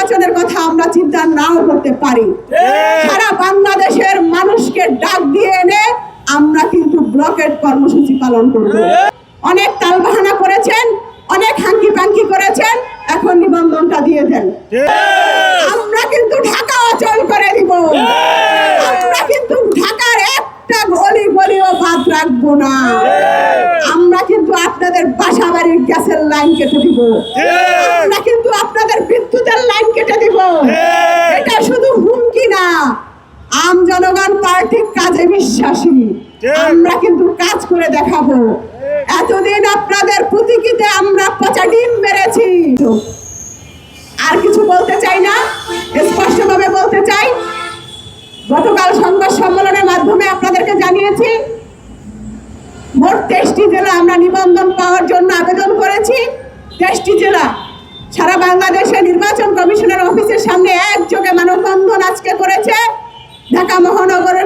নির্বাচনের কথা আমরা চিন্তা নাও করতে পারি। সারা বাংলাদেশের মানুষকে ডাক দিয়ে এনে আমরা কিন্তু ব্লকেট কর্মসূচি পালন করব। অনেক তালবাহানা করেছেন, অনেক হাঙ্কি পাঙ্কি করেছেন, এখন নিবন্ধনটা দিয়ে দেন। আমরা কিন্তু ঢাকা অচল করে দিব। আমরা কিন্তু ঢাকার একটা গলি গলিও বাদ রাখবো না। আমরা কিন্তু আপনাদের বাসা বাড়ির গ্যাসের লাইন কেটে দিব। আমরা কিন্তু আপনাদের বিদ্যুতের লাইন কেটে দিব। এটা শুধু হুমকি না, আম জনগণ পার্টির কাজে বিশ্বাসী। আমরা কিন্তু কাজ করে দেখাবো। এতদিন আপনাদের প্রতীকীতে আমরা পচা ডিম মেরেছি। আর কিছু বলতে চাই না, স্পষ্টভাবে বলতে চাই, গতকাল সংবাদ সম্মেলনের মাধ্যমে আপনাদেরকে জানিয়েছি মোট 23টি জেলা আমরা নিবন্ধন পাওয়ার জন্য আবেদন করেছি। 23টি জেলা সারা বাংলাদেশে নির্বাচন কমিশনের অফিসের সামনে একযোগে মানববন্ধন আজকে করেছে। ঢাকা মহানগরের